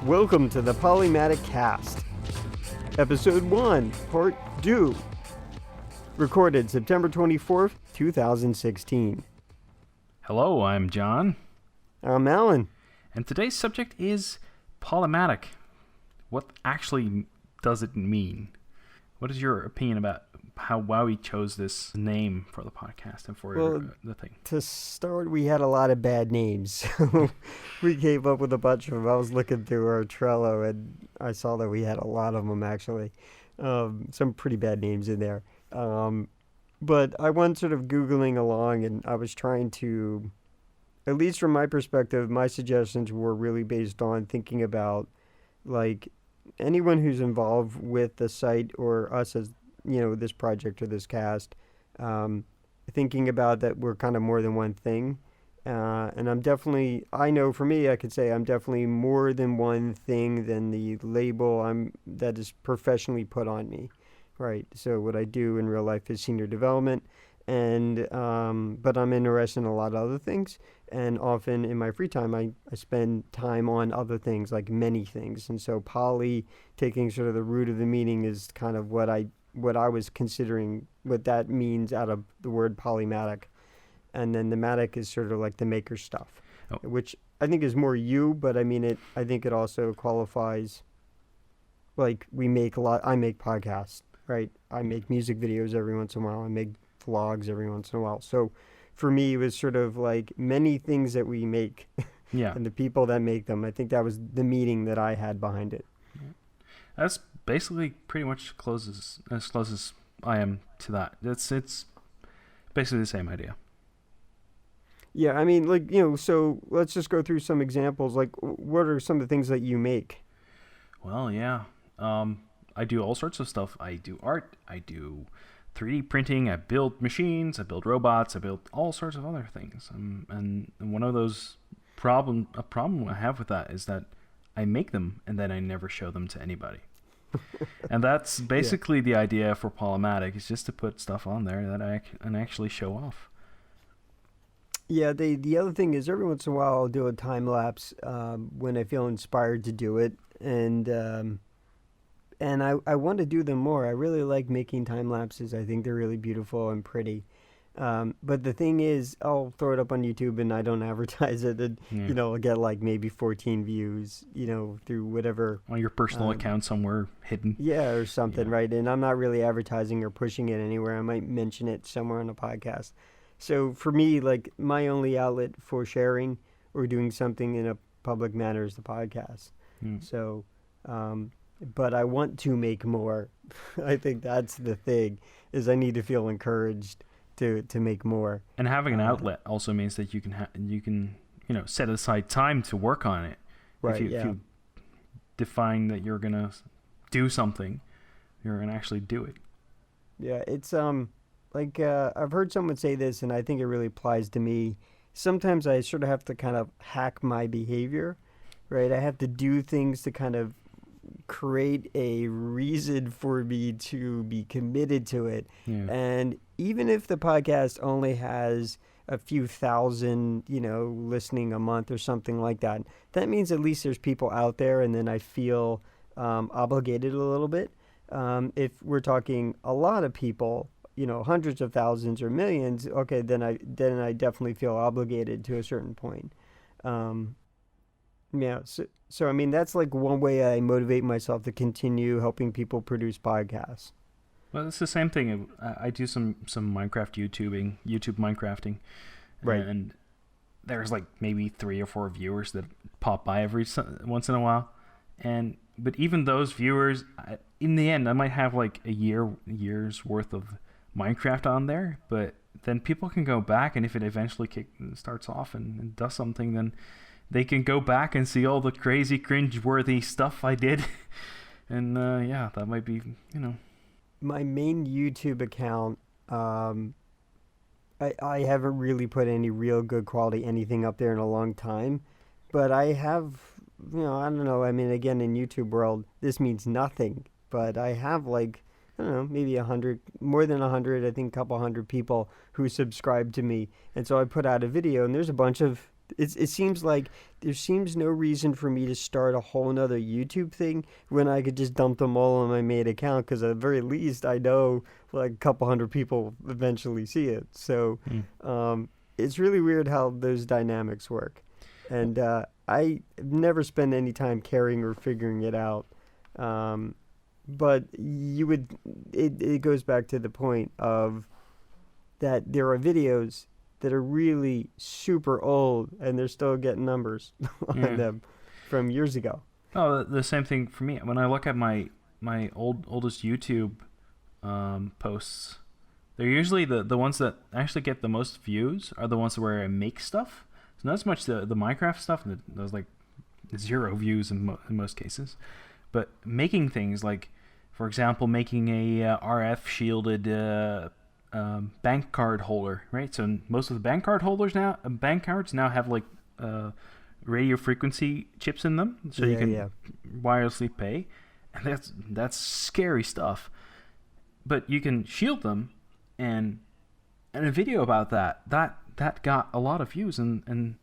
Welcome to the Polymaticast, Episode 1, Part 2, recorded September 24th, 2016. Hello, I'm John. I'm Alan. And today's subject is Polymatic. What actually does it mean? What is your opinion about why we chose this name for the podcast and for the thing? To start, we had a lot of bad names. So we came up with a bunch of them. I was looking through our Trello and I saw that we had a lot of them actually. Some pretty bad names in there. But I went sort of Googling along and I was trying to, at least from my perspective, my suggestions were really based on thinking about like anyone who's involved with the site or us as this project or this cast, thinking about that we're kind of more than one thing. And I know for me, I could say I'm definitely more than one thing than the label that is professionally put on me, right? So what I do in real life is senior development, and but I'm interested in a lot of other things. And often in my free time, I spend time on other things, like many things. And so poly, taking sort of the root of the meaning, is kind of what I was considering what that means out of the word polymatic. And then the matic is sort of like the maker stuff, which I think is more you, but I think it also qualifies, like I make podcasts, right? I make music videos every once in a while. I make vlogs every once in a while. So for me, it was sort of like many things that we make and the people that make them. I think that was the meaning that I had behind it. That's basically pretty much as close as I am to that. It's basically the same idea. Yeah, so let's just go through some examples. Like, what are some of the things that you make? Well, yeah. I do all sorts of stuff. I do art. I do 3D printing. I build machines. I build robots. I build all sorts of other things. And one of those problem I have with that is that I make them and then I never show them to anybody. And that's basically the idea for Polymatic, is just to put stuff on there that I can actually show off. Yeah, the other thing is every once in a while I'll do a time lapse when I feel inspired to do it, and I want to do them more. I really like making time lapses. I think they're really beautiful and pretty. But the thing is, I'll throw it up on YouTube and I don't advertise it, and I'll get like maybe 14 views, through whatever on your personal account somewhere hidden. Yeah, or something, right? And I'm not really advertising or pushing it anywhere. I might mention it somewhere on a podcast. So for me, like, my only outlet for sharing or doing something in a public manner is the podcast. So, but I want to make more. I think that's the thing, is I need to feel encouraged to make more. And having an outlet also means that you can set aside time to work on it. Right. If you define that you're gonna do something, you're gonna actually do it. Yeah, it's I've heard someone say this, and I think it really applies to me. Sometimes I sort of have to kind of hack my behavior, right? I have to do things to kind of create a reason for me to be committed to it. Yeah. And even if the podcast only has a few thousand, listening a month or something like that, that means at least there's people out there, and then I feel obligated a little bit. If we're talking a lot of people, hundreds of thousands or millions, okay, then I definitely feel obligated to a certain point. So that's like one way I motivate myself to continue helping people produce podcasts. Well, it's the same thing. I do some Minecraft YouTube Minecrafting, right? And there's like maybe 3 or 4 viewers that pop by every once in a while, but even those viewers, in the end, I might have like a year's worth of Minecraft on there, but then people can go back, and if it eventually starts off and does something, then they can go back and see all the crazy cringe-worthy stuff I did. And that might be, My main YouTube account, I haven't really put any real good quality anything up there in a long time, but I have, I don't know, again, in YouTube world, this means nothing, but I have like, I don't know, maybe 100, more than 100, I think a couple hundred people who subscribe to me. And so I put out a video, and there's a bunch of it seems like there seems no reason for me to start a whole nother YouTube thing when I could just dump them all on my main account, because at the very least I know like a couple hundred people eventually see it. So it's really weird how those dynamics work. And I never spend any time caring or figuring it out. But it goes back to the point of that there are videos that are really super old and they're still getting numbers on them from years ago. Oh, the same thing for me. When I look at my oldest YouTube posts, they're usually the ones that actually get the most views are the ones where I make stuff. So not as much the Minecraft stuff, those like 0 views in most cases. But making things like, for example, making a RF shielded bank card holder, right? So most of the bank cards now have like radio frequency chips in them, so you can wirelessly pay, and that's scary stuff. But you can shield them, and a video about that got a lot of views, and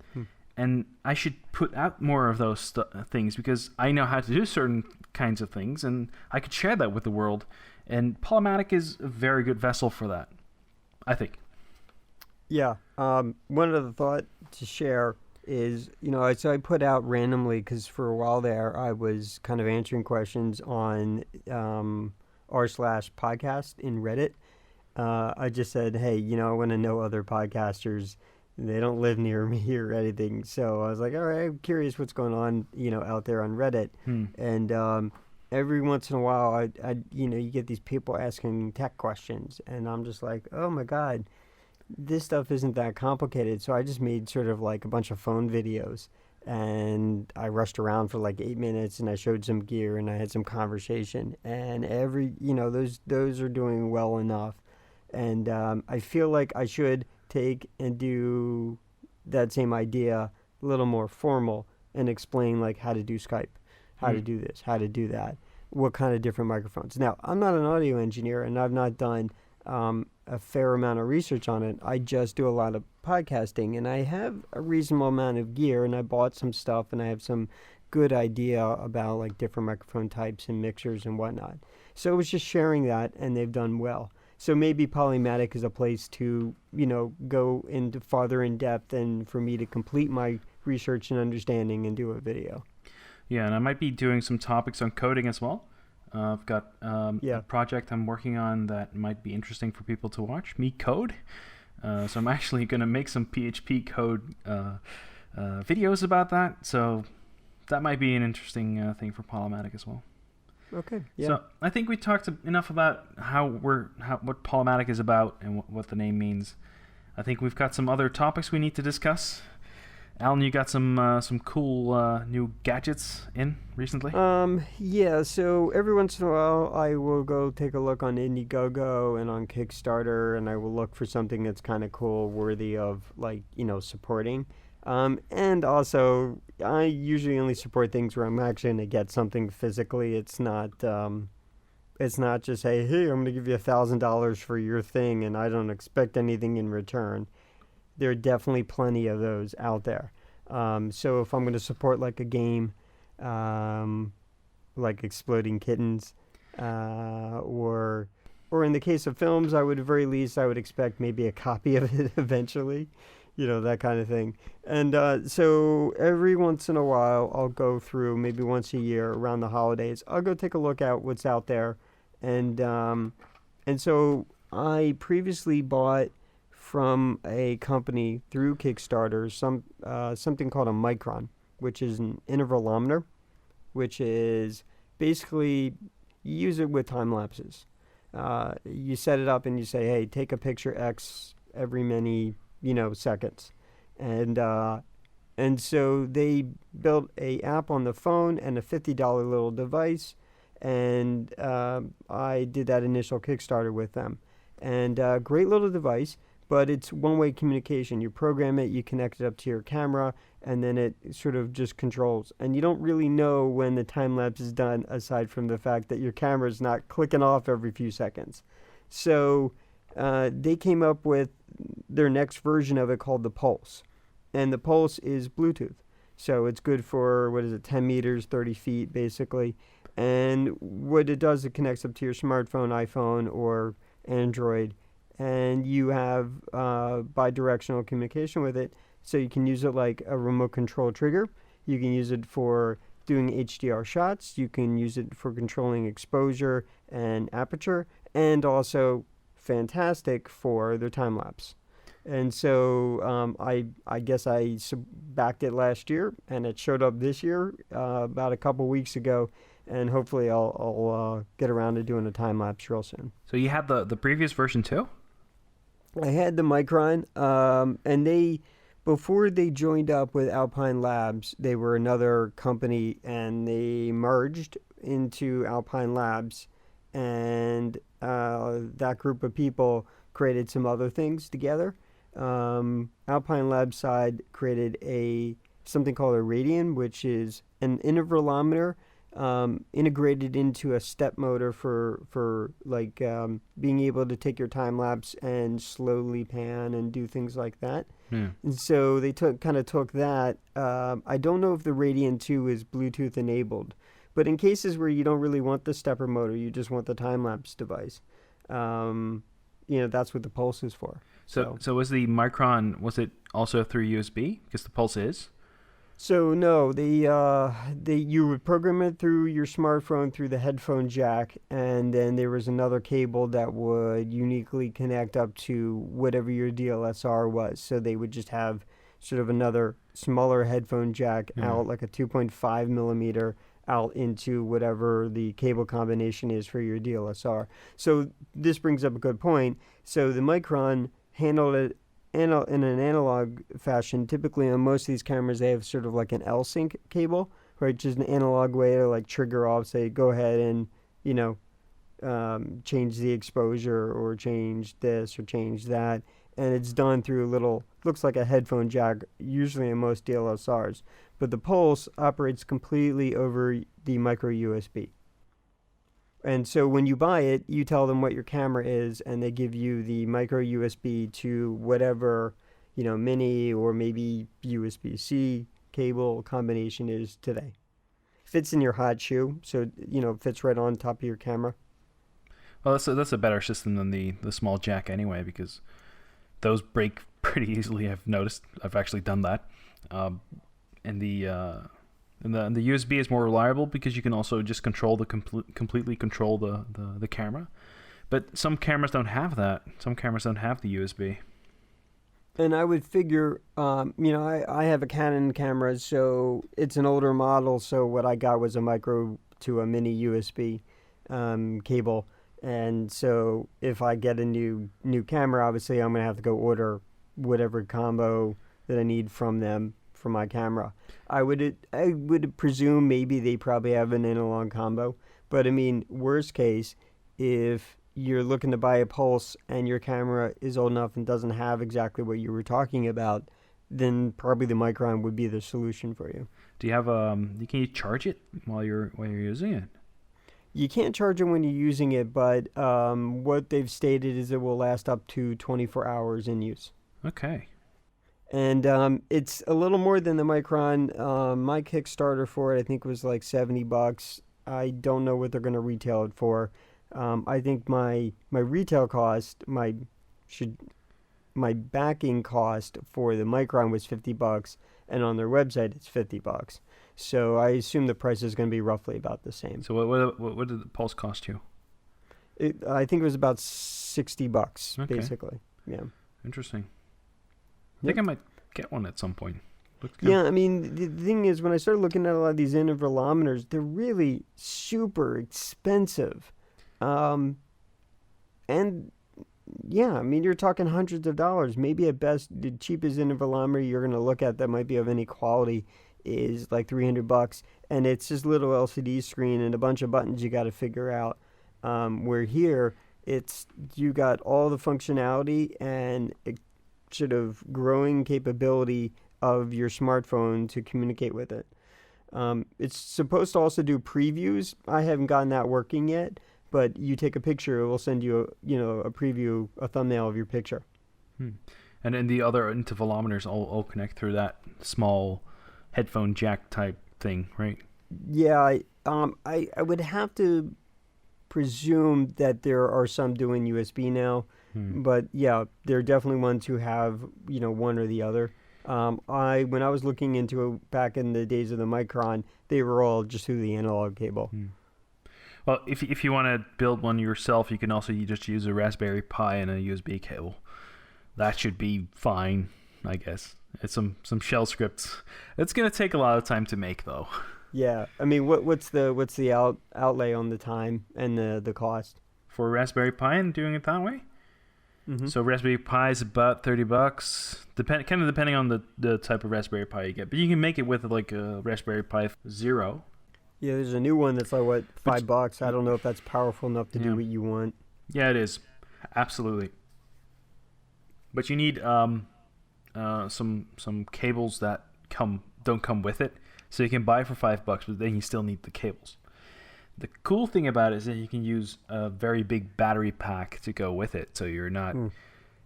I should put out more of those things, because I know how to do certain kinds of things, and I could share that with the world. And Polymatic is a very good vessel for that, I think. Yeah. One other thought to share is, so I put out randomly, because for a while there I was kind of answering questions on r/podcast in Reddit. I just said, hey, I want to know other podcasters. They don't live near me or anything. So I was like, all right, I'm curious what's going on, out there on Reddit. And every once in a while, I you get these people asking tech questions. And I'm just like, oh, my God, this stuff isn't that complicated. So I just made sort of like a bunch of phone videos. And I rushed around for like 8 minutes, and I showed some gear, and I had some conversation. And those are doing well enough. And I feel like I should take and do that same idea a little more formal and explain like how to do Skype, how to do this, how to do that, what kind of different microphones. Now, I'm not an audio engineer, and I've not done a fair amount of research on it. I just do a lot of podcasting, and I have a reasonable amount of gear, and I bought some stuff, and I have some good idea about like different microphone types and mixers and whatnot. So it was just sharing that, and they've done well. So maybe Polymatic is a place to, go into farther in depth, and for me to complete my research and understanding and do a video. Yeah, and I might be doing some topics on coding as well. I've got a project I'm working on that might be interesting for people to watch, me code. So I'm actually going to make some PHP code videos about that. So that might be an interesting thing for Polymatic as well. Okay. Yeah. So I think we talked enough about what Polymatic is about and what the name means. I think we've got some other topics we need to discuss. Alan, you got some cool new gadgets in recently? Yeah. So every once in a while, I will go take a look on Indiegogo and on Kickstarter, and I will look for something that's kind of cool, worthy of supporting. And also, I usually only support things where I'm actually going to get something physically. It's not just, hey, I'm going to give you $1,000 for your thing, and I don't expect anything in return. There are definitely plenty of those out there. So if I'm going to support like a game, like Exploding Kittens, or in the case of films, I would at very least I would expect maybe a copy of it eventually. That kind of thing. And so every once in a while, I'll go through, maybe once a year around the holidays, I'll go take a look at what's out there. And so I previously bought from a company through Kickstarter something called a Micron, which is an intervalometer, which is basically, you use it with Timelapses. You set it up and you say, hey, take a picture X every many seconds. And so they built a app on the phone and a $50 little device, and I did that initial Kickstarter with them. And great little device, but it's one-way communication. You program it, you connect it up to your camera, and then it sort of just controls. And you don't really know when the time lapse is done, aside from the fact that your camera is not clicking off every few seconds. So they came up with their next version of it called the Pulse. and the pulse is Bluetooth. So it's good for, 10 meters, 30 feet, basically. And what it does, it connects up to your smartphone, iPhone, or Android, and you have bidirectional communication with it. So you can use it like a remote control trigger. You can use it for doing HDR shots. You can use it for controlling exposure and aperture, and also fantastic for their time lapse. And so I guess I backed it last year, and it showed up this year about a couple weeks ago, and hopefully I'll get around to doing a time lapse real soon. So you had the previous version too? I had the Micron, and before they joined up with Alpine Labs, they were another company, and they merged into Alpine Labs, and that group of people created some other things together. Alpine Labs side created something called a Radian, which is an intervalometer integrated into a step motor for being able to take your time lapse and slowly pan and do things like that. Yeah. And so they took that. I don't know if the Radian 2 is Bluetooth enabled, but in cases where you don't really want the stepper motor, you just want the time lapse device. That's what the Pulse is for. So was the Micron, was it also through USB? Because the Pulse is? So no, you would program it through your smartphone through the headphone jack, and then there was another cable that would uniquely connect up to whatever your DLSR was. So they would just have sort of another smaller headphone jack out, like a 2.5 millimeter out into whatever the cable combination is for your DLSR. So this brings up a good point. So the Micron handled it in an analog fashion. Typically on most of these cameras, they have sort of like an L-Sync cable, right? Just an analog way to like trigger off, say, go ahead and, change the exposure or change this or change that. And it's done through looks like a headphone jack, usually in most DLSRs. But the Pulse operates completely over the micro USB. And so when you buy it, you tell them what your camera is, and they give you the micro USB to whatever, mini or maybe USB-C cable combination is today. Fits in your hot shoe, so, fits right on top of your camera. Well, that's a better system than the small jack anyway, because those break pretty easily. I've noticed. I've actually done that. And the USB is more reliable because you can also just completely control the camera. But some cameras don't have that. Some cameras don't have the USB. And I would figure, I have a Canon camera, so it's an older model. So what I got was a micro to a mini USB cable. And so if I get a new camera, obviously I'm going to have to go order whatever combo that I need from them for my camera. I would presume maybe they probably have an analog combo. But I mean, worst case, if you're looking to buy a Pulse and your camera is old enough and doesn't have exactly what you were talking about, then probably the Micron would be the solution for you. Do you have can you charge it while you're using it? You can't charge it when you're using it, but what they've stated is it will last up to 24 hours in use. Okay. And it's a little more than the Micron. My Kickstarter for it, I think, was like $70. I don't know what they're going to retail it for. I think my retail cost, my backing cost for the Micron was $50, and on their website it's $50. So I assume the price is going to be roughly about the same. So what did the Pulse cost you? I think it was about $60, okay. Basically. Yeah. Interesting. I think I might get one at some point. Yeah, I mean, the thing is, when I started looking at a lot of these intervalometers, they're really super expensive. And yeah, I mean, you're talking hundreds of dollars. Maybe at best, the cheapest intervalometer you're going to look at that might be of any quality is like $300, and it's just a little LCD screen and a bunch of buttons you got to figure out. Where here, you got all the functionality and sort of growing capability of your smartphone to communicate with it. It's supposed to also do previews. I haven't gotten that working yet, but you take a picture, it will send you a preview, a thumbnail of your picture. And then the other intervalometers all connect through that small headphone jack type thing, right? Yeah, I would have to presume that there are some doing USB now, but yeah, there are definitely ones who have one or the other. When I was looking into it back in the days of the Micron, they were all just through the analog cable. Well, if you want to build one yourself, you can also just use a Raspberry Pi and a USB cable. That should be fine, I guess. It's some shell scripts. It's gonna take a lot of time to make, though. Yeah, I mean, what's the outlay on the time and the cost for a Raspberry Pi and doing it that way? Mm-hmm. So Raspberry Pi is about $30, depending on the type of Raspberry Pi you get. But you can make it with like a Raspberry Pi Zero. Yeah, there's a new one that's like what, $5. I don't know if that's powerful enough to do what you want. Yeah, it is, absolutely. But you need some cables that don't come with it, so you can buy it for $5, but then you still need the cables. The cool thing about it is that you can use a very big battery pack to go with it, so you're not.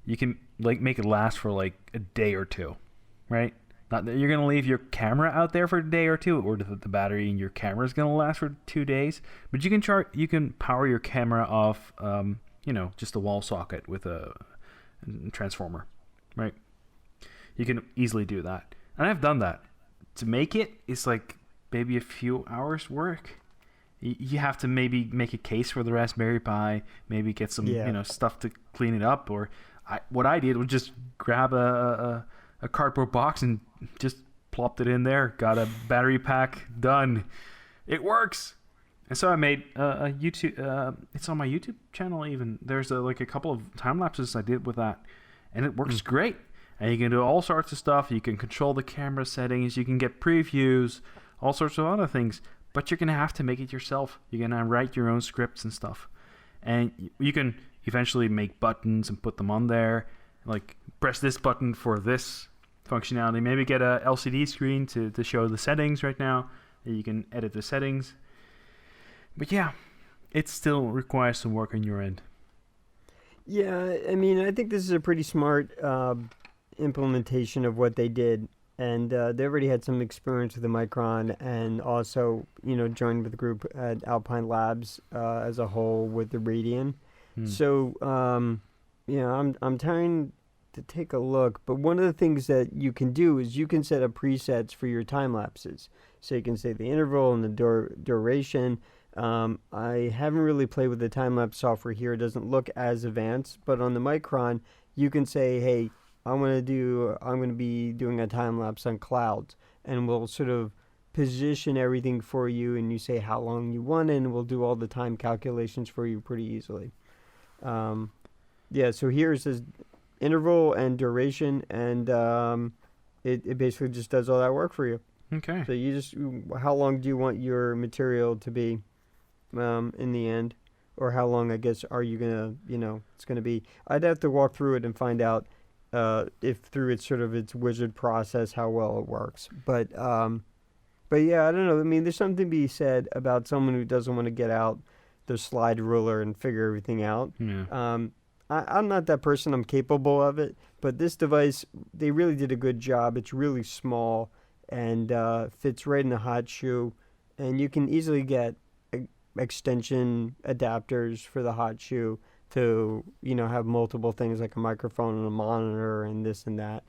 You can like make it last for like a day or two, right? Not that you're gonna leave your camera out there for a day or two, or the battery in your camera is gonna last for 2 days. But you can power your camera off, just a wall socket with a transformer, right? You can easily do that, and I've done that. To make it, it's like maybe a few hours work. You have to maybe make a case for the Raspberry Pi, maybe get some stuff to clean it up, or what I did was just grab a cardboard box and just plopped it in there. Got a battery pack, done. It works. And so I made a YouTube. It's on my YouTube channel. Even there's a couple of time lapses I did with that, and it works great. And you can do all sorts of stuff. You can control the camera settings. You can get previews, all sorts of other things. But you're gonna have to make it yourself. You're gonna write your own scripts and stuff, and you can eventually make buttons and put them on there. Like press this button for this functionality. Maybe get a LCD screen to show the settings right now. And you can edit the settings. But yeah, it still requires some work on your end. Yeah, I mean, I think this is a pretty smart implementation of what they did. And they already had some experience with the Micron, and also, joined with the group at Alpine Labs as a whole with the Radeon. So, I'm trying to take a look. But one of the things that you can do is you can set up presets for your time lapses. So you can say the interval and the duration. I haven't really played with the time lapse software here. It doesn't look as advanced, but on the Micron, you can say, hey, I'm going to be doing a time lapse on clouds, and we'll sort of position everything for you, and you say how long you want it, and we'll do all the time calculations for you pretty easily. So here it says interval and duration, and it basically just does all that work for you. Okay. So how long do you want your material to be in the end, or how long, I guess, are you going to, it's going to be. I'd have to walk through it and find out if through its wizard process how well it works. But yeah, I don't know. I mean, there's something to be said about someone who doesn't want to get out the slide ruler and figure everything out. Yeah. I'm not that person. I'm capable of it. But this device, they really did a good job. It's really small and fits right in the hot shoe. And you can easily get extension adapters for the hot shoe to have multiple things like a microphone and a monitor and this and that.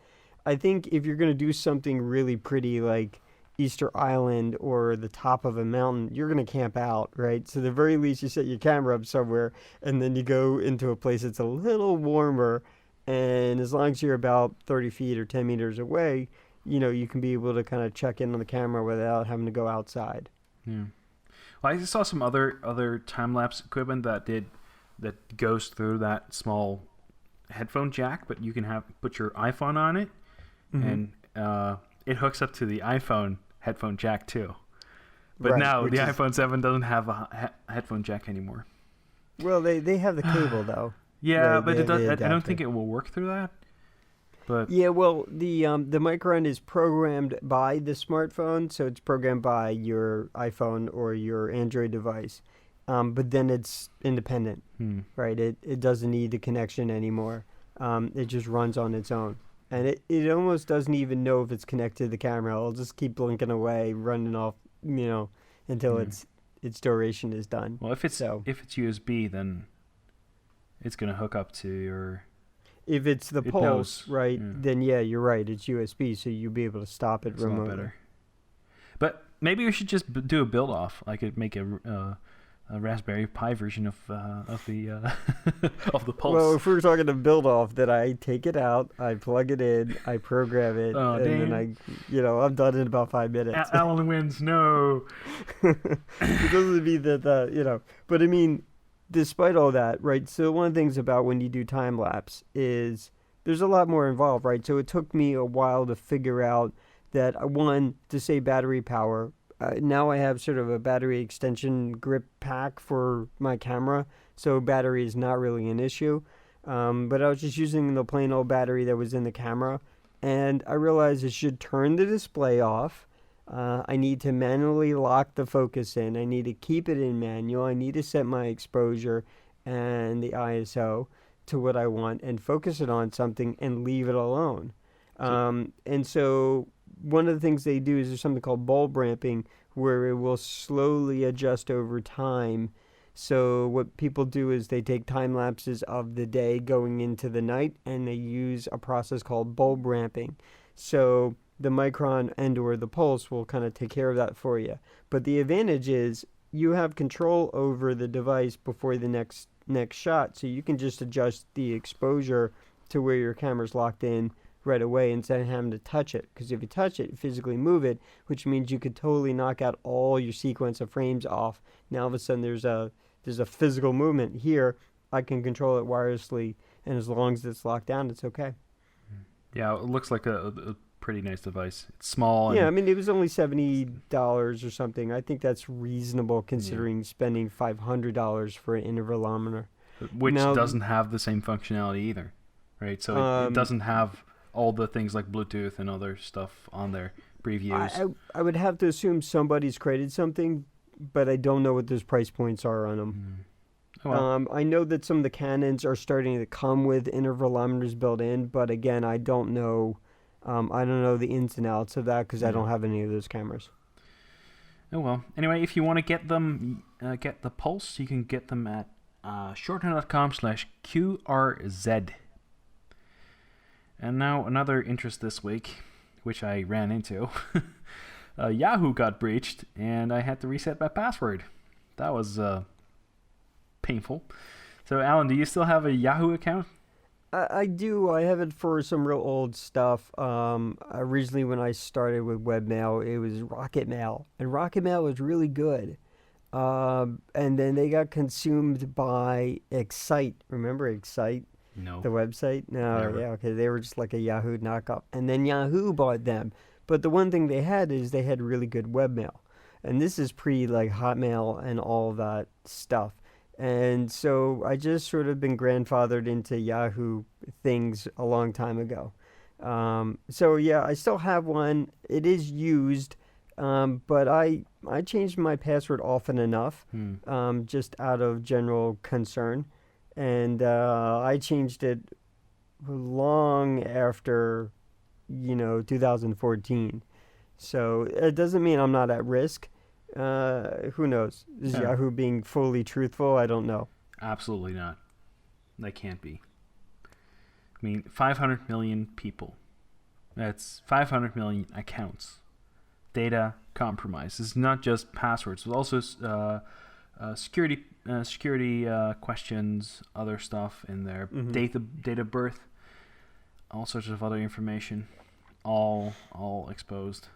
I think if you're going to do something really pretty like Easter Island or the top of a mountain, you're going to camp out, right? So the very least you set your camera up somewhere and then you go into a place that's a little warmer, and as long as you're about 30 feet or 10 meters away, you can be able to kind of check in on the camera without having to go outside. Yeah. Well, I saw some other time-lapse equipment that goes through that small headphone jack, but you can put your iPhone on it, and it hooks up to the iPhone headphone jack too. But right, now the iPhone 7 doesn't have a headphone jack anymore. Well, they have the cable though. Yeah, but I don't think it will work through that. But yeah, well, the Micron is programmed by the smartphone, so it's programmed by your iPhone or your Android device. But then it's independent, right? It doesn't need the connection anymore. it just runs on its own. And it almost doesn't even know if it's connected to the camera. It'll just keep blinking away, running off, until its duration is done. Well, if it's USB, then it's going to hook up to your... If it's the pulse, right, then yeah, you're right. It's USB, so you'll be able to stop it remotely. A lot better. But maybe we should just do a build-off. I could make a Raspberry Pi version of the of the pulse. Well, if we were talking to build-off, then I take it out, I plug it in, I program it, and then I'm done in about 5 minutes. Alan wins, no. It doesn't mean that, but I mean... Despite all that, right, so one of the things about when you do time-lapse is there's a lot more involved, right? So it took me a while to figure out that, one, to save battery power. Now I have sort of a battery extension grip pack for my camera, so battery is not really an issue. But I was just using the plain old battery that was in the camera, and I realized I should turn the display off. I need to manually lock the focus in. I need to keep it in manual. I need to set my exposure and the ISO to what I want and focus it on something and leave it alone. And so one of the things they do is there's something called bulb ramping, where it will slowly adjust over time. So what people do is they take time lapses of the day going into the night, and they use a process called bulb ramping. So the micron and or the pulse will kind of take care of that for you. But the advantage is you have control over the device before the next shot, so you can just adjust the exposure to where your camera's locked in right away instead of having to touch it. Because if you touch it, physically move it, which means you could totally knock out all your sequence of frames off. Now all of a sudden there's a physical movement here. I can control it wirelessly, and as long as it's locked down, it's okay. Yeah, it looks like a pretty nice device. It's small. Yeah, I mean, it was only $70 or something. I think that's reasonable considering spending $500 for an intervalometer. Which doesn't have the same functionality either, right? So it doesn't have all the things like Bluetooth and other stuff on there, previews. I would have to assume somebody's created something, but I don't know what those price points are on them. Oh, well. I know that some of the Canons are starting to come with intervalometers built in, but again, I don't know... I don't know the ins and outs of that because I don't have any of those cameras. Oh, well. Anyway, if you want to get them, get the Pulse, you can get them at shorthand.com/QRZ. And now another interest this week, which I ran into. Yahoo got breached, and I had to reset my password. That was painful. So, Alan, do you still have a Yahoo account? I do. I have it for some real old stuff. Originally, when I started with webmail, it was Rocket Mail, and Rocket Mail was really good. And then they got consumed by Excite. Remember Excite? No. The website? No. Never. Yeah. Okay. They were just like a Yahoo knockoff, and then Yahoo bought them. But the one thing they had is they had really good webmail, and this is pre like Hotmail and all that stuff. And so I just sort of been grandfathered into Yahoo things a long time ago. So yeah, I still have one. It is used, but I changed my password often enough, just out of general concern. And I changed it long after, 2014. So it doesn't mean I'm not at risk. Who knows? Is Yahoo being fully truthful? I don't know. Absolutely not. They can't be. I mean, 500 million people. That's 500 million accounts. Data compromised. It's not just passwords. It's also security questions, other stuff in there. Date of birth, all sorts of other information, all exposed.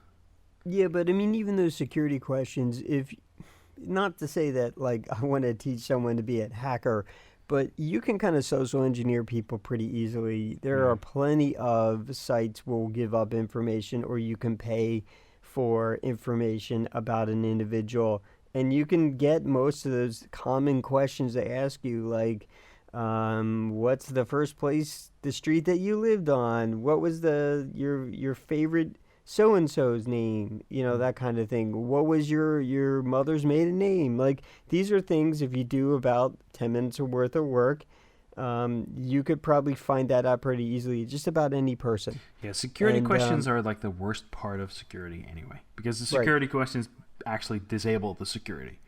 Yeah, but I mean, even those security questions, not to say that, like, I want to teach someone to be a hacker, but you can kind of social engineer people pretty easily. There are plenty of sites will give up information, or you can pay for information about an individual, and you can get most of those common questions they ask you, like, what's the street that you lived on? What was your favorite so-and-so's name, that kind of thing. What was your mother's maiden name? Like, these are things, if you do about 10 minutes worth of work, you could probably find that out pretty easily, just about any person. Yeah, security questions are like the worst part of security anyway, because the security questions actually disable the security.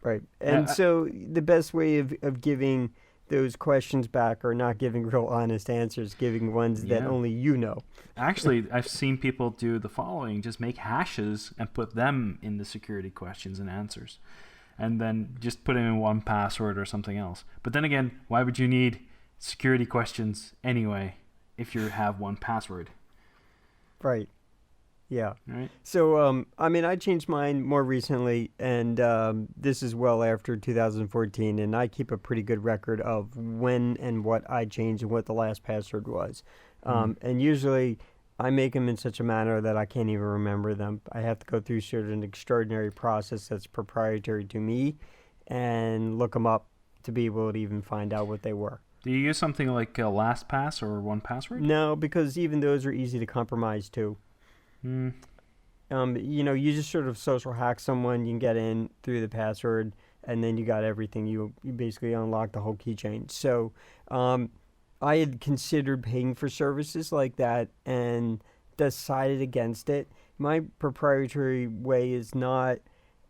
Right. And so the best way of giving those questions back are not giving real honest answers, giving ones that only you know. Actually, I've seen people do the following: just make hashes and put them in the security questions and answers, and then just put them in one password or something else. But then again, why would you need security questions anyway if you have one password? Right. Yeah. Right. So, I changed mine more recently, and this is well after 2014, and I keep a pretty good record of when and what I changed and what the last password was. And usually I make them in such a manner that I can't even remember them. I have to go through sort of an extraordinary process that's proprietary to me and look them up to be able to even find out what they were. Do you use something like LastPass or 1Password? No, because even those are easy to compromise too. You just sort of social hack someone, you can get in through the password, and then you got everything. You basically unlock the whole keychain. So I had considered paying for services like that and decided against it. My proprietary way is not,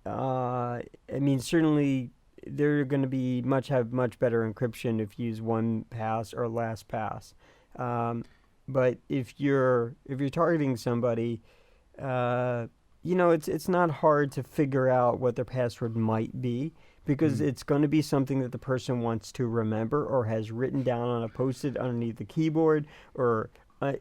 certainly they're going to be have much better encryption if you use 1Pass or LastPass. But if you're targeting somebody, it's not hard to figure out what their password might be, because it's going to be something that the person wants to remember or has written down on a post-it underneath the keyboard, or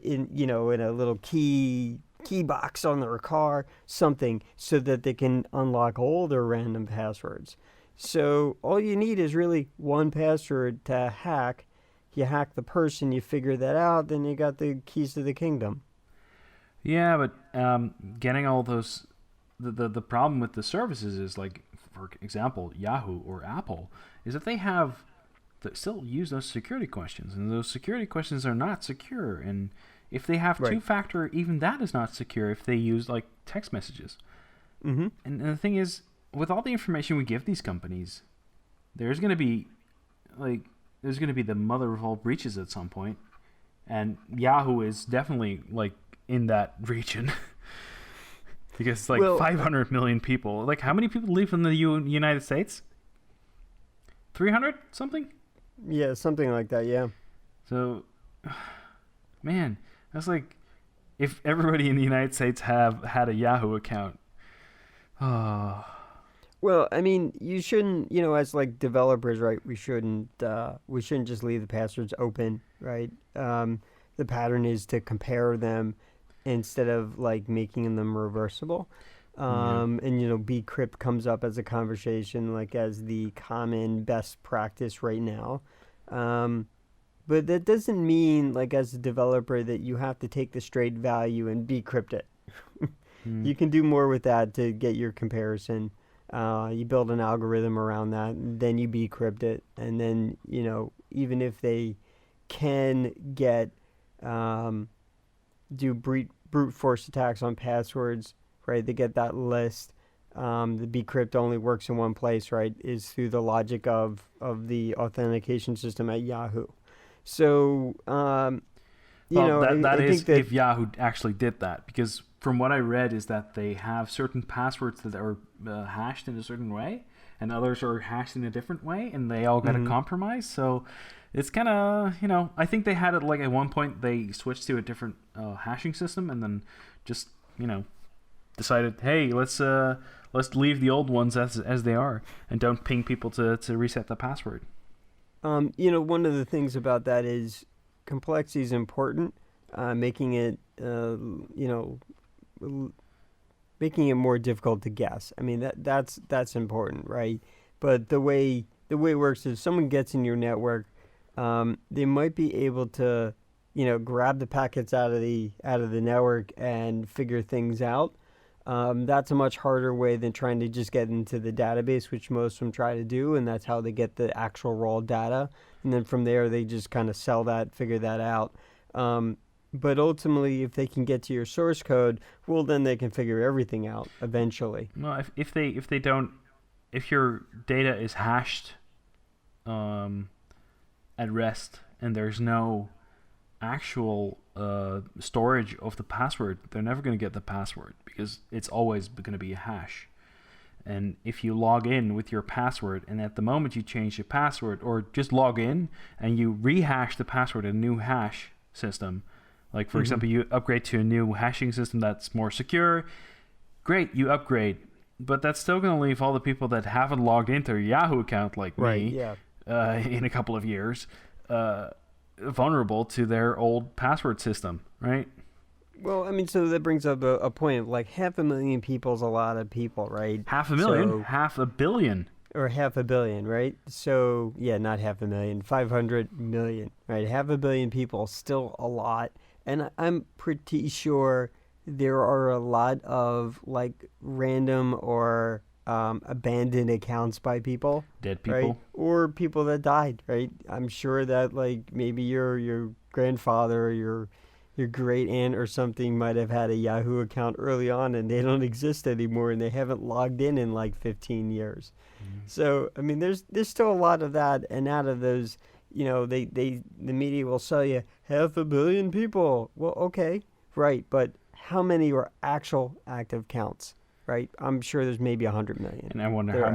in a little key box on their car, something, so that they can unlock all their random passwords. So all you need is really one password to hack. You hack the person, you figure that out, then you got the keys to the kingdom. Yeah, but getting all those, the problem with the services is, like, for example, Yahoo or Apple, is that they still use those security questions, and those security questions are not secure. And if they have two-factor, even that is not secure if they use like text messages. And the thing is, with all the information we give these companies, there's going to be the mother of all breaches at some point, and Yahoo is definitely like in that region. Because 500 million people. Like, how many people live in the United States? 300 something? Yeah, something like that. Yeah. So, man, that's like if everybody in the United States had a Yahoo account. Well, you shouldn't, as like developers, right? We shouldn't just leave the passwords open, right? The pattern is to compare them instead of like making them reversible. And Bcrypt comes up as a conversation, like as the common best practice right now. But that doesn't mean, like, as a developer, that you have to take the straight value and Bcrypt it. You can do more with that to get your comparison. You build an algorithm around that, and then you Bcrypt it, and then even if they can do brute force attacks on passwords, right? They get that list. The Bcrypt only works in one place, right? Is through the logic of the authentication system at Yahoo. So, that is if Yahoo actually did that, because from what I read is that they have certain passwords that are hashed in a certain way, and others are hashed in a different way, and they all got a compromise. So it's kind of, I think they had it like at one point they switched to a different hashing system, and then just, decided, hey, let's leave the old ones as they are, and don't ping people to reset the password. One of the things about that is complexity is important. Making it more difficult to guess. That's important, right? But the way it works is, if someone gets in your network, they might be able to, grab the packets out of the network and figure things out. That's a much harder way than trying to just get into the database, which most of them try to do, and that's how they get the actual raw data. And then from there, they just kind of sell that, figure that out. But ultimately, if they can get to your source code, well, then they can figure everything out eventually. Well, if your data is hashed, at rest and there's no actual storage of the password, they're never going to get the password because it's always going to be a hash. And if you log in with your password and at the moment you change your password or just log in and you rehash the password in a new hash system, like for example, you upgrade to a new hashing system that's more secure, great, you upgrade. But that's still going to leave all the people that haven't logged into their Yahoo account like me in a couple of years vulnerable to their old password system, right? Well, I mean, so that brings up a point. Like 500,000 people is a lot of people, right? 500,000? So, 500 million. Or 500 million, right? So, yeah, not 500,000, 500 million, right? 500 million people, still a lot. And I'm pretty sure there are a lot of like random or abandoned accounts by people. Dead people. Right? Or people that died, right? I'm sure that like maybe your grandfather or your great aunt or something might have had a Yahoo account early on and they don't exist anymore and they haven't logged in like 15 years. So, I mean, there's still a lot of that. And out of those, the media will sell you 500 million people. Well, okay, right. But how many are actual active counts, right? I'm sure there's maybe 100 million. And I wonder how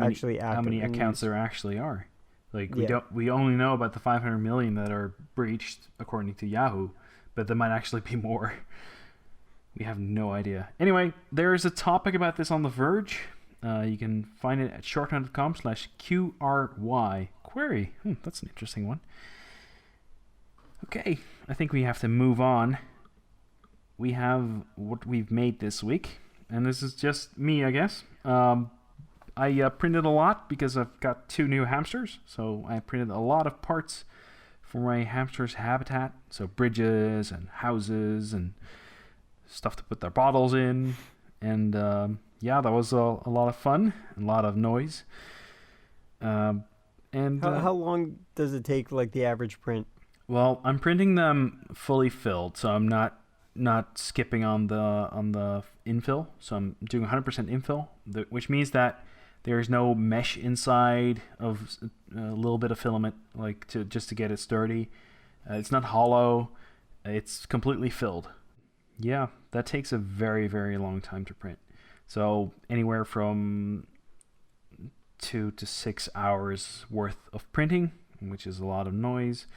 many accounts there actually are. Like we only know about the 500 million that are breached according to Yahoo, but there might actually be more. We have no idea. Anyway, there's a topic about this on The Verge. You can find it at shorthand.com/QRY query. That's an interesting one. Okay, I think we have to move on. We have what we've made this week, and this is just me, I guess. I printed a lot because I've got 2 new hamsters, so I printed a lot of parts for my hamster's habitat, so bridges and houses and stuff to put their bottles in, and that was a lot of fun and a lot of noise. How long does it take, like the average print? Well, I'm printing them fully filled, so I'm not skipping on the infill. So I'm doing 100% infill, which means that there's no mesh inside of a little bit of filament, like just to get it sturdy. It's not hollow. It's completely filled. Yeah, that takes a very, very long time to print. So anywhere from 2 to 6 hours worth of printing, which is a lot of noise.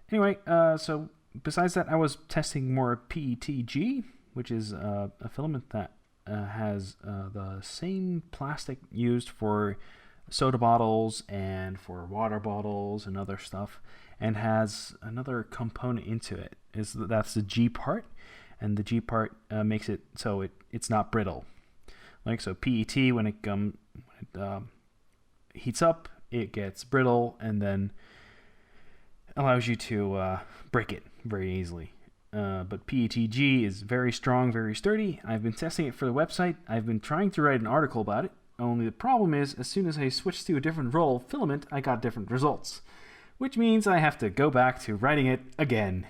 Anyway, so besides that, I was testing more PETG, which is a filament that has the same plastic used for soda bottles and for water bottles and other stuff, and has another component into it. That's the G part, and the G part makes it so it's not brittle. Like so, PET when it heats up, it gets brittle and then allows you to break it very easily. But PETG is very strong, very sturdy. I've been testing it for the website. I've been trying to write an article about it. Only the problem is, as soon as I switched to a different roll of filament, I got different results. Which means I have to go back to writing it again.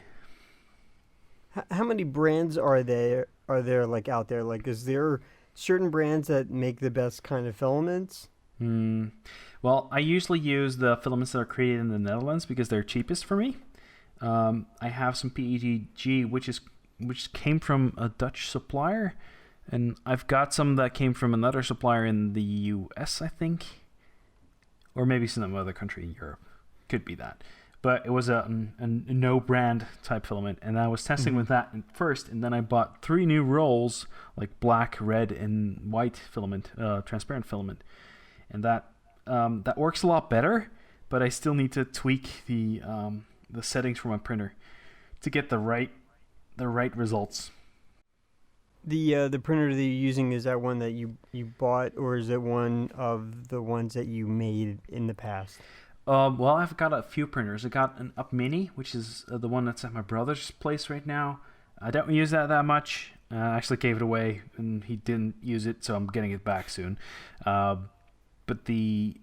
How many brands are there like out there? Like, is there certain brands that make the best kind of filaments? Well, I usually use the filaments that are created in the Netherlands because they're cheapest for me. I have some PETG, which came from a Dutch supplier, and I've got some that came from another supplier in the US, I think, or maybe some other country in Europe. Could be that. But it was a no brand type filament, and I was testing with that first, and then I bought 3 new rolls, like black, red, and white filament, transparent filament, and that works a lot better. But I still need to tweak the settings for my printer to get the right results. The printer that you're using, is that one that you bought, or is it one of the ones that you made in the past? Well, I've got a few printers. I got an Up Mini, which is the one that's at my brother's place right now. I don't use that much. I actually gave it away, and he didn't use it, so I'm getting it back soon. But I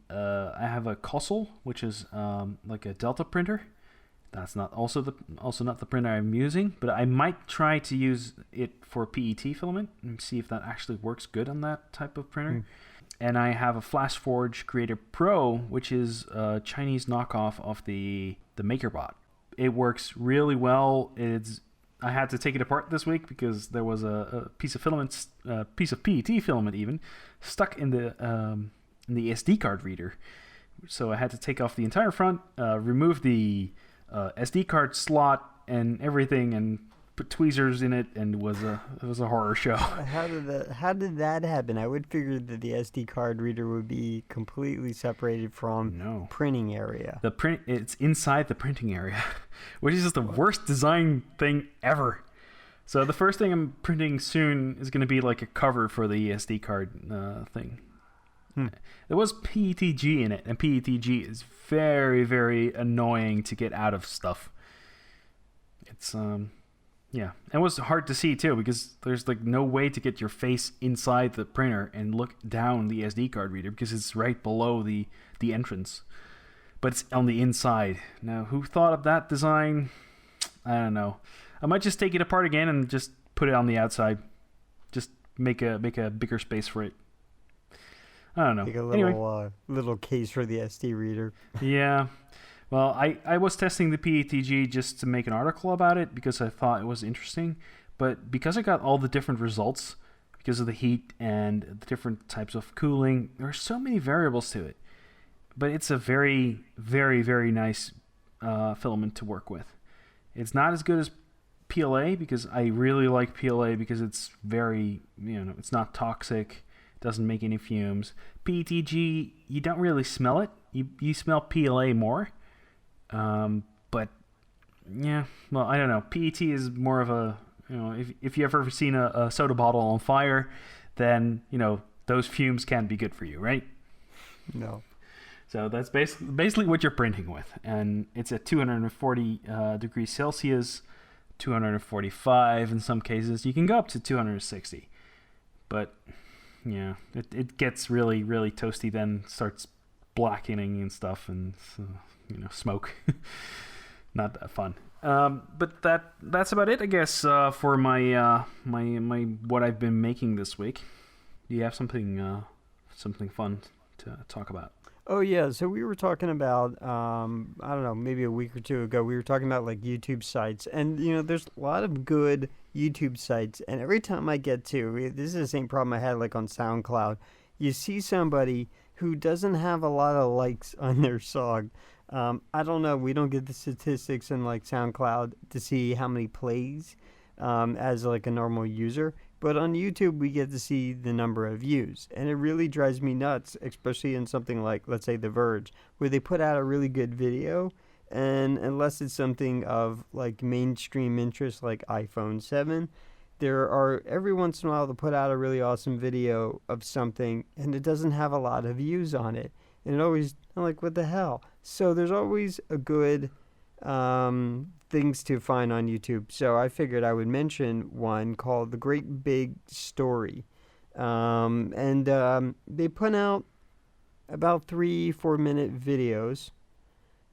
have a Codys, which is like a Delta printer. That's not also not the printer I'm using, but I might try to use it for PET filament and see if that actually works good on that type of printer. and I have a FlashForge Creator Pro, which is a Chinese knockoff of the MakerBot. It works really well. I had to take it apart this week because there was a piece of filament, piece of PET filament even, stuck in the SD card reader. So I had to take off the entire front, remove the SD card slot and everything, and put tweezers in it, and it was a horror show. How did that happen? I would figure that the SD card reader would be completely separated from printing area. It's inside the printing area, which is just the worst design thing ever. So the first thing I'm printing soon is going to be like a cover for the SD card thing. There was PETG in it, and PETG is very, very annoying to get out of stuff. It's yeah, it was hard to see too because there's like no way to get your face inside the printer and look down the SD card reader because it's right below the entrance, but it's on the inside. Now, who thought of that design? I don't know. I might just take it apart again and just put it on the outside. Just make a bigger space for it. I don't know. Like a little little case for the SD reader. Yeah. Well, I was testing the PETG just to make an article about it because I thought it was interesting. But because I got all the different results, because of the heat and the different types of cooling, there are so many variables to it. But it's a very, very, very nice filament to work with. It's not as good as PLA because I really like PLA because it's very, it's not toxic. Doesn't make any fumes. PETG, you don't really smell it. You smell PLA more. But yeah, well, I don't know. PET is more of a, if you've ever seen a soda bottle on fire, then, those fumes can't be good for you, right? No. So that's basically what you're printing with. And it's at 240 degrees Celsius, 245 in some cases. You can go up to 260. But yeah, it gets really, really toasty, then starts blackening and stuff, and smoke. Not that fun. But that's about it, I guess, for my my what I've been making this week. Do you have something fun to talk about? Oh yeah, so we were talking about I don't know, maybe a week or two ago, we were talking about like YouTube sites, and there's a lot of good YouTube sites, and every time I get to, this is the same problem I had like on SoundCloud, you see somebody who doesn't have a lot of likes on their song. I don't know, we don't get the statistics in like SoundCloud to see how many plays as like a normal user. But on YouTube, we get to see the number of views. And it really drives me nuts, especially in something like, let's say, The Verge, where they put out a really good video. And unless it's something of like mainstream interest like iPhone 7, there are every once in a while they put out a really awesome video of something and it doesn't have a lot of views on it. And I'm like, what the hell? So there's always a good things to find on YouTube. So I figured I would mention one called The Great Big Story. They put out about 3-4 minute videos.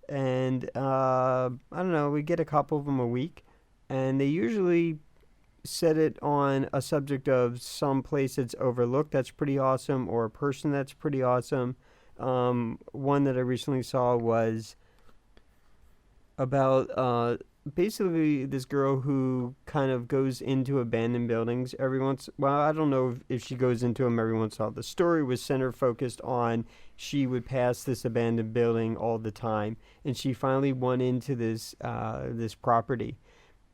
And I don't know, we get a couple of them a week. And they usually set it on a subject of some place that's overlooked that's pretty awesome, or a person that's pretty awesome. One that I recently saw was about basically this girl who kind of goes into abandoned buildings every once. Well, I don't know if she goes into them every once in a while. The story was center focused on she would pass this abandoned building all the time, and she finally went into this property,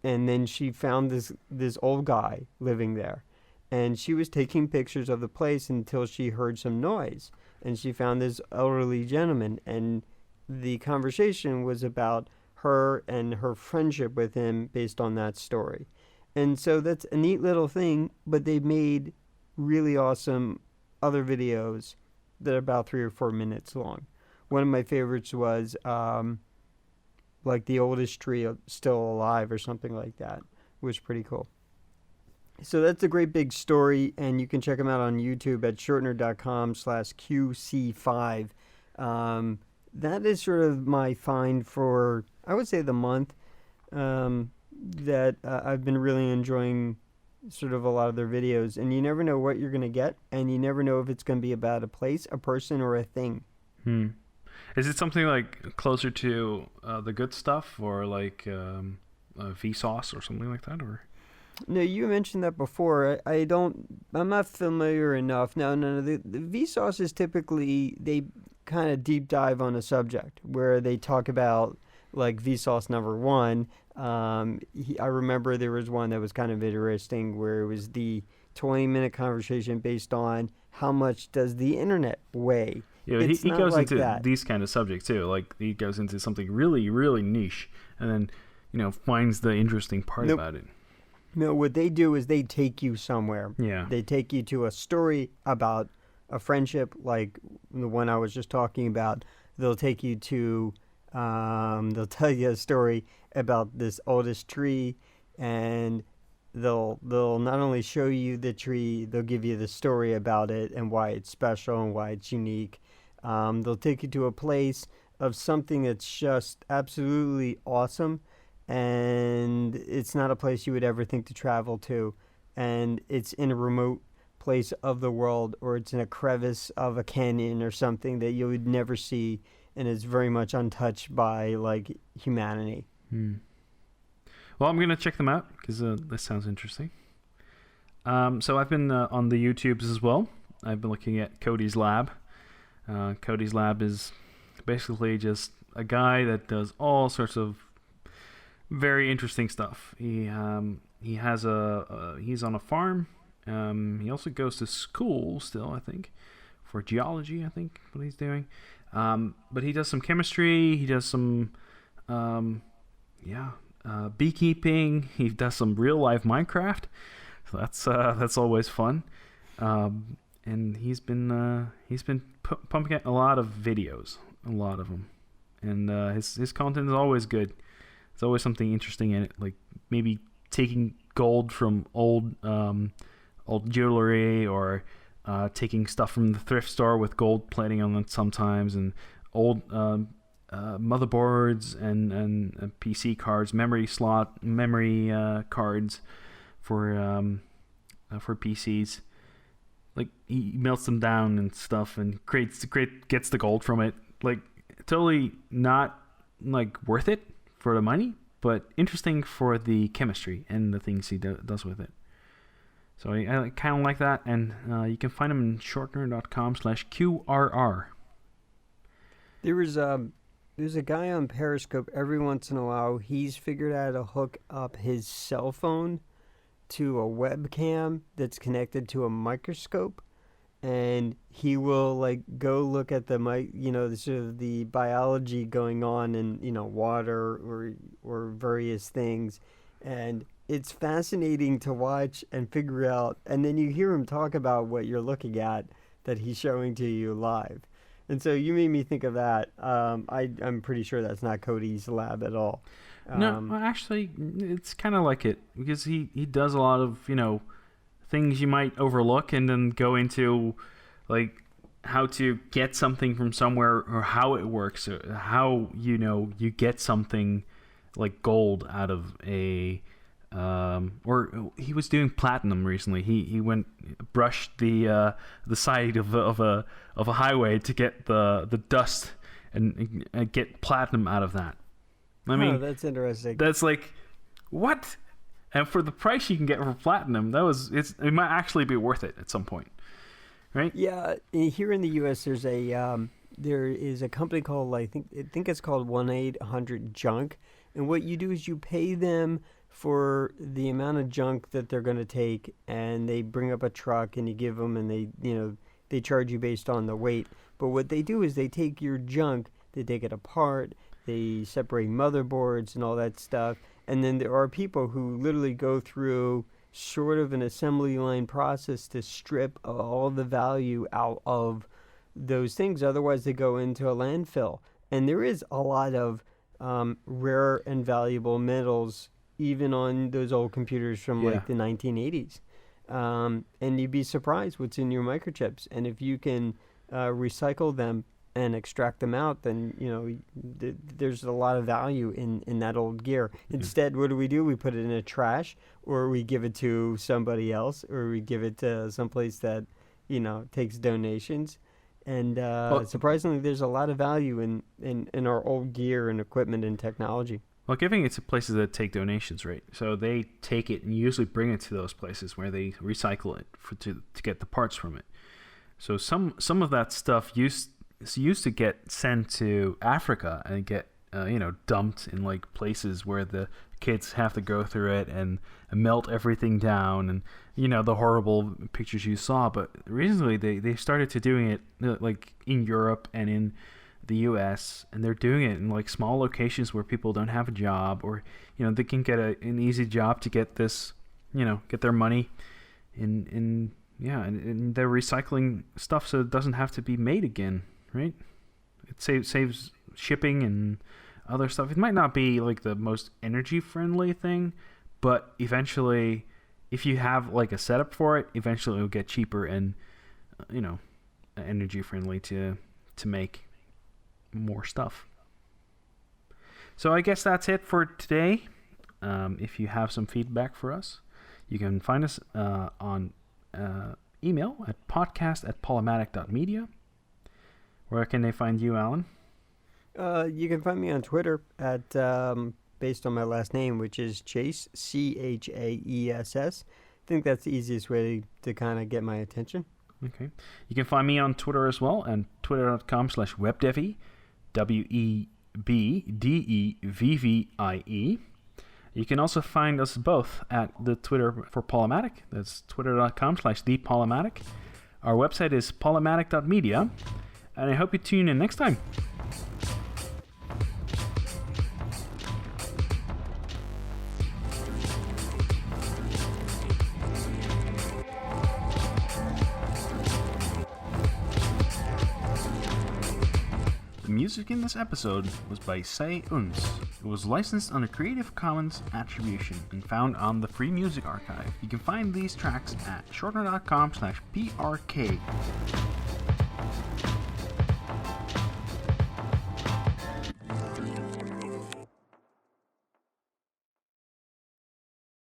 and then she found this old guy living there, and she was taking pictures of the place until she heard some noise, and she found this elderly gentleman, and the conversation was about her and her friendship with him based on that story. And so that's a neat little thing, but they made really awesome other videos that are about 3 or 4 minutes long. One of my favorites was like the oldest tree still alive or something like that. It was pretty cool. So that's a great big story, and you can check them out on YouTube at shortner.com/QC5. That is sort of my find for, I would say, the month that I've been really enjoying sort of a lot of their videos, and you never know what you're going to get, and you never know if it's going to be about a place, a person, or a thing. Is it something like closer to the good stuff, or like Vsauce or something like that, or? No, you mentioned that before. I'm not familiar enough. No. The Vsauce is typically, they kind of deep dive on a subject where they talk about like Vsauce number one. I remember there was one that was kind of interesting where it was the 20-minute conversation based on how much does the internet weigh. Yeah, he goes like into that. These kind of subjects too. Like he goes into something really, really niche, and then finds the interesting part about it. No, what they do is they take you somewhere. Yeah. They take you to a story about a friendship, like the one I was just talking about. They'll take you to, they'll tell you a story about this oldest tree, and they'll not only show you the tree, they'll give you the story about it and why it's special and why it's unique. They'll take you to a place of something that's just absolutely awesome, and it's not a place you would ever think to travel to, and it's in a remote place of the world, or it's in a crevice of a canyon or something that you would never see, and it's very much untouched by like humanity. Well, I'm gonna check them out because this sounds interesting. So I've been on the YouTubes as well. I've been looking at Codys Lab. Codys Lab is basically just a guy that does all sorts of very interesting stuff. He has he's on a farm. He also goes to school still, I think, for geology. I think what he's doing. But he does some chemistry. He does some beekeeping. He does some real life Minecraft. So that's always fun. And he's been pumping out a lot of videos, a lot of them, and his content is always good. There's always something interesting in it, like maybe taking gold from old jewelry, or taking stuff from the thrift store with gold plating on it sometimes, and old motherboards and PC cards, memory cards for PCs. Like he melts them down and stuff and gets the gold from it. Like totally not like worth it for the money, but interesting for the chemistry and the things he does with it. So I kind of like that, and you can find him in shortner.com/QRR. There's a guy on Periscope every once in a while. He's figured out how to hook up his cell phone to a webcam that's connected to a microscope, and he will like go look at the sort of the biology going on in water or various things, and it's fascinating to watch and figure out, and then you hear him talk about what you're looking at that he's showing to you live. And so you made me think of that. I'm pretty sure that's not Codys Lab at all. No, well, actually, it's kind of like it, because he does a lot of things you might overlook, and then go into like how to get something from somewhere, or how it works, or how you get something like gold out of a or he was doing platinum recently. He brushed the side of a highway to get the dust and get platinum out of that. I mean, that's interesting. That's like, what? And for the price you can get for platinum, it might actually be worth it at some point, right? Yeah, here in the U.S. there is a company called I think it's called 1-800-JUNK, and what you do is you pay them for the amount of junk that they're going to take, and they bring up a truck and you give them, and they charge you based on the weight. But what they do is they take your junk, they take it apart, they separate motherboards and all that stuff, and then there are people who literally go through sort of an assembly line process to strip all the value out of those things. Otherwise, they go into a landfill. And there is a lot of rare and valuable metals even on those old computers from like the 1980s. And you'd be surprised what's in your microchips. And if you can recycle them and extract them out, then there's a lot of value in that old gear. Instead, what do? We put it in a trash, or we give it to somebody else, or we give it to someplace that takes donations. And surprisingly, there's a lot of value in our old gear and equipment and technology. Well, giving it to places that take donations, right? So they take it and usually bring it to those places where they recycle it to get the parts from it. So some of that stuff used to get sent to Africa and get dumped in like places where the kids have to go through it and melt everything down, and the horrible pictures you saw. But recently they started to doing it like in Europe and in the US, and they're doing it in like small locations where people don't have a job, or they can get an easy job to get this, get their money in they're recycling stuff so it doesn't have to be made again, right? It saves shipping and other stuff. It might not be like the most energy friendly thing, but eventually if you have like a setup for it, eventually it'll get cheaper and energy friendly to make more stuff. So I guess that's it for today. If you have some feedback for us, you can find us on email at podcast@Polymatic.media. Where can they find you, Alan? You can find me on Twitter at based on my last name, which is Chase, Chaess. I think that's the easiest way to kind of get my attention. Okay. You can find me on Twitter as well, and twitter.com/webdevie, WEBDEVVIE. You can also find us both at the Twitter for Polymatic. That's twitter.com/thepolymatic. Our website is Polymatic.media, and I hope you tune in next time. The music in this episode was by Say Uns. It was licensed under Creative Commons Attribution and found on the Free Music Archive. You can find these tracks at shorter.com/PRK.